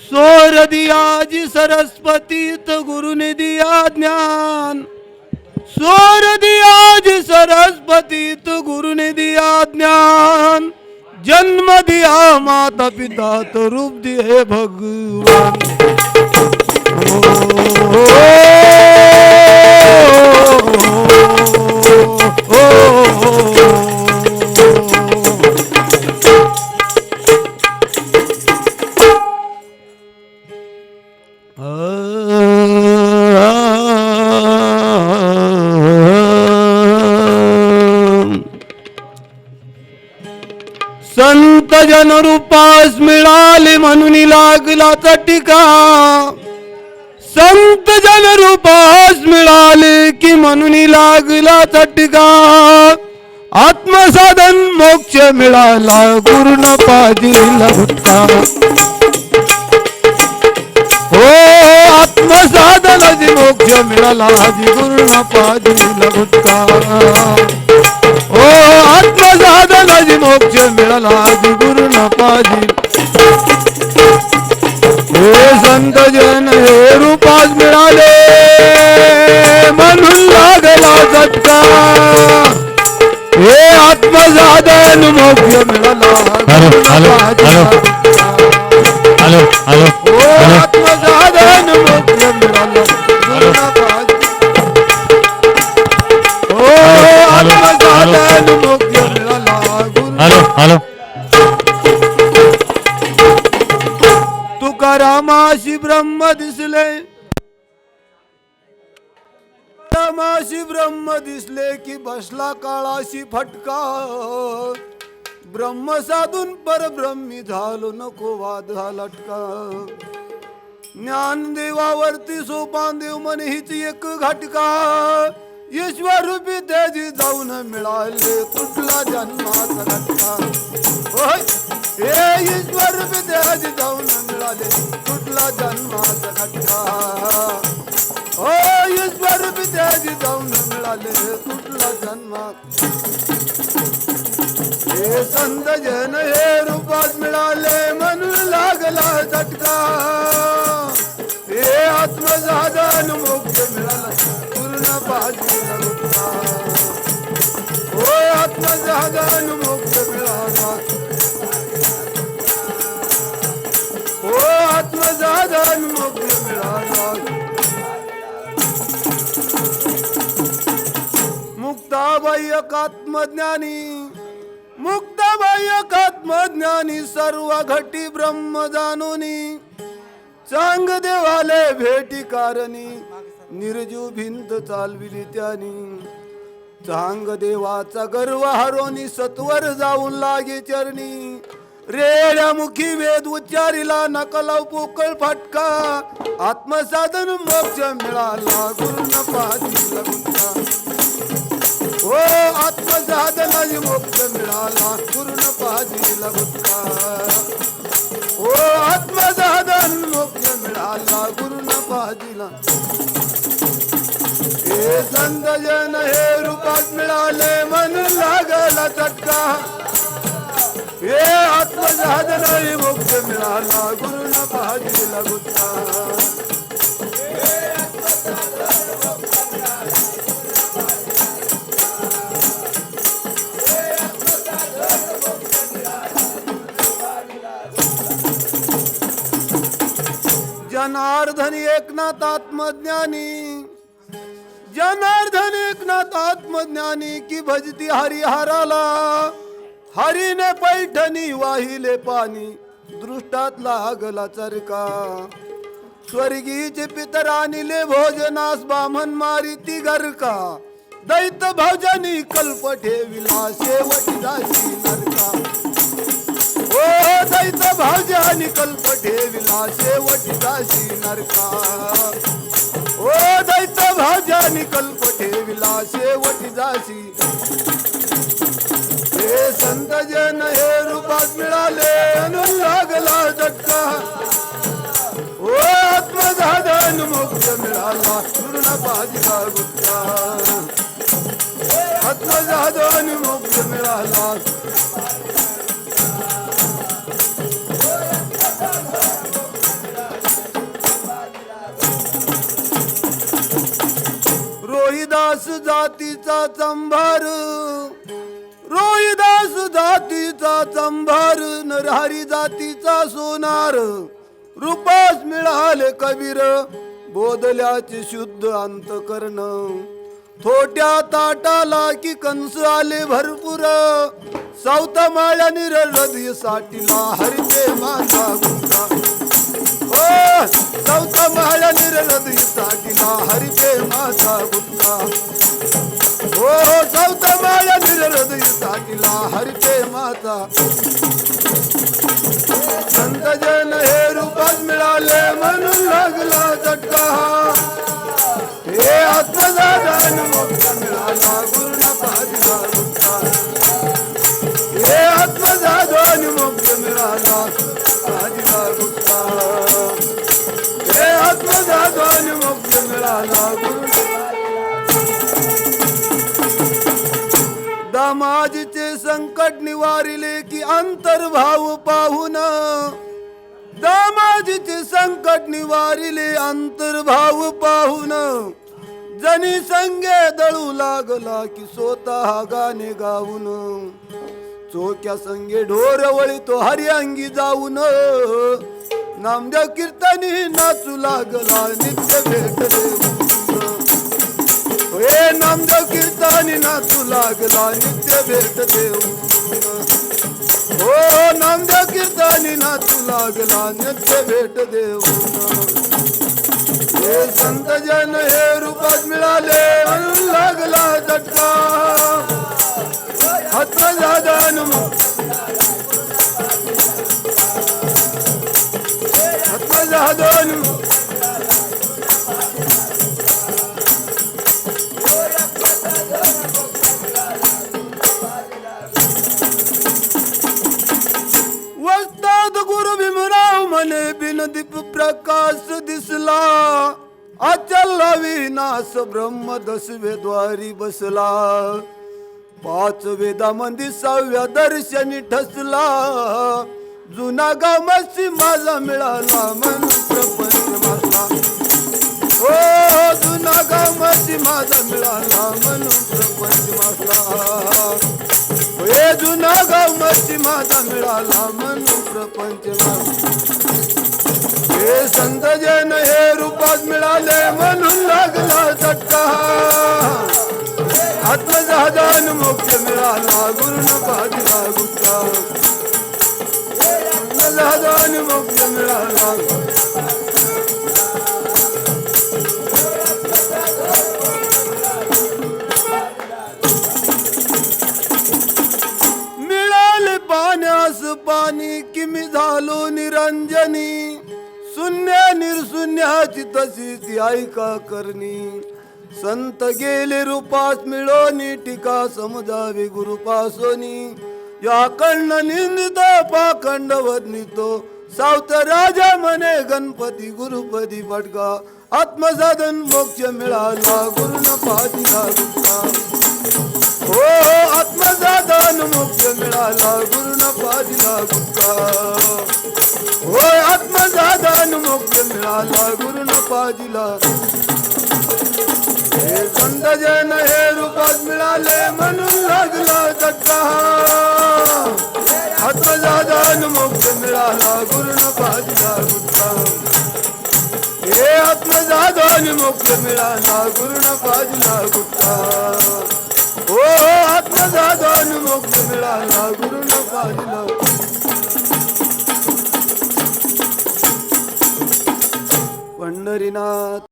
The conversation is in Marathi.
सोर दियाजी सरस्वतीत गुरुने दिया ज्ञान, सोर दियाजी सरस्वतीत गुरुने दिया ज्ञान, जन्म दिया माता पिता तो रूप दिए भगवान। संत जन रूपास मिळाले म्हणून लागला चटिका, संत जन रूपास मिळाले की म्हणून लागला चटिका, आत्मसाधन मोक्ष मिळाला गुरुन पाजिला गुटका। हो आत्मसाधनाची मोक्ष मिळाला गुरुन पाजिला गुटका। ओ आत्मसाधनाची मोक्ष मिळाला गुरुन पाजिल। हे संत जन हे रूपास मिळाले म्हणून लागला झटका, हे आत्मसाधन मोक्ष मिळाला गुरुन पाजिल। ओ आत्मसाधन मोक्ष मिळाला गुरुन पाजिल। ओ आत्मसाधन मोक्ष मिळाला गुरुन। तुकारामाशी ब्रह्म दिसले, रामाशी ब्रह्म दिसले की बसला काळाशी फटका, ब्रह्म साधून परब्रह्मी झालो नको वाद हा लटका। ज्ञानदेवावरती सोपान देव मन हीच एक घटका, ईश्वर रूपी त्याची जाऊन मिळाले कुठला जन्माचा घटका। होय हे ईश्वर रूपी त्याची जाऊन मिळाले कुठला जन्माचा घटका। हो ईश्वर रूपी त्याची जाऊन मिळाले कुठला जन्मा। हे संत जन हे रूपात मिळाले म्हणून लागला झटका, हे आत्मसाधन मोक्ष मिळाला गुरुन पाजिला गुटका। हो आत्मसाधन मोक्ष मिळाला, हो आत्मसाधन मोक्ष मिळाला। मुक्ताबाई एकात्मज्ञानी, मुक्ताबाई एकात्मज्ञानी सर्व घटी ब्रह्म जाणुनी, चांग देवाले भेटी कारणी निर्जीव भिंत चालविली त्यानी। चांग देवाचा गर्व हरोनी सत्वर जाऊन लागे चरणी, रेड्या मुखी वेद उच्चारिला नकलाव पोकळ फटका, आत्मसाधन मोक्ष मिळाला गुरुन पाजिला गुटका। हो आत्मसाधनाची मोक्ष मिळाला गुरुन पाजिला गुटका। हो आत्मसाधन मोक्ष मिळाला गुरुन पाजिला। हे संत जन हे रूपात मिळाले म्हणून लागला चटका, हे आत्मसाधनाची मोक्ष मिळाला गुरुन पाजिला गुटका। जनार्दन एकनाथ आत्मज्ञानी, जनार्दन एकनाथ आत्मज्ञानी की भजती हरिहराला, हरीने पैठणी वाहिले पाणी दृष्टात लागला चरका। स्वर्गीचे पितर आणले भोजनास बामन मारी ती गरका, दैत भोजनी कल्प ठेविला शेवटी जाशी नरका। ओ दैत भावजानी कल्प ठेविला शेवटी जाशी नरका। ओ दैत भावजानी कल्प ठेविला शेवटी जाशी। हे संत जन हे रूपात मिळाले म्हणून लागला झटका, ओ आत्मसाधन मोक्ष मिळाला गुरुन पाजिला गुटका। आत्मसाधन मोक्ष मिळाला, जातीचा चंभार, रोहिदास जातीचा चंभार, नरहरी जातीचा सोनार, रूपास मिळाले कबीर, बोधल्याचे शुद्ध अंतकरण, थोट्या ताटाला की कंस आले भरपूर, सावता माळ्या हृदय साठीला हरिते माझा गुंता, ओ सावता माळ्या हृदय साठीला हरिते माझा गुंता, ओ सावता माळ्या हृदय साठीला हरिते माझा. संत जन हे रूपात मिळाले म्हणून लागला झटका, हे आत्मदान मोक्ष मिळाला गुरुना पाहिला गुप्ता, हे आत्मदान मोक्ष मिळाला पाहिला गुप्ता, हे आत्मदान मोक्ष मिळाला गुरुना. दामाजीचे संकट निवारिले की अंतर्भाव पाहून, दामाजीचे संकट निवारिले अंतर्भाव पाहून, जनी संगे दळू लागला की स्वतः गाणे गाऊन, चोक्या संगे ढोर वळीतो हरिअंगी जाऊन, नामदेव कीर्तनी नाचू लागला नित्य भेट देऊन, हे नामदेव कीर्तनी नाचू लागला नित्य भेट देऊन, हो नामदेव कीर्तनी नाचू लागला नित्य भेट देऊन. हे संत जन हे रूपात मिळाले म्हणून लागला झटका, आत्मदान आत्मदान वस्ताद गुरु भीमराव म्हणे बिन दीप प्रकाश दिसला, अचल विनाश ब्रह्म दसवे द्वारी बसला, पाच वेदामंदी सहाव्या दर्शनी ठसला, जुना गाव मसी माझा मिळाला म्हणून प्रपंच माझा, हो जुना गाव मसी माझा मिळाला म्हणून प्रपंच माझा, हे जुना गाव मसी माझा मिळाला म्हणून प्रपंच माझा. हे संत जन हे रूपात मिळाले म्हणून लागला झटका, आत्मदान मोक्ष मिळाला गुरुना पाहिला गुप्ता, आत्मदान मोक्ष मिळाला. मिळाले पाण्यास पाणी की मी झालो निरंजनी, शून्य निर्शून्याची तशी ती ऐका करणी, संत गेले रूपास मिळोनी टीका समजावे गुरुपासोनी, या कर्ण निंदित पाखंड वदनितो, सावत राजा म्हणे गणपती गुरुपदी पटका, आत्मसाधन मोक्ष मिळाला गुरुना पाहिला गुप्ता, हो आत्मसाधन मोक्ष मिळाला गुरुना पाहिला गुप्ता, हो आत्मसाधन मोक्ष मिळाला गुरुना पाहिला. हे संत जन हे रूपात मिळाले म्हणून लागला झटका, आत्मसाधन मोक्ष मिळाला गुरुना पाहिला गुप्ता, हे आत्मसाधन मोक्ष मिळाला गुरुना पाहिला गुप्ता, हो आत्मसाधन मोक्ष मिळाला गुरुना पाहिला. पंढरीनाथ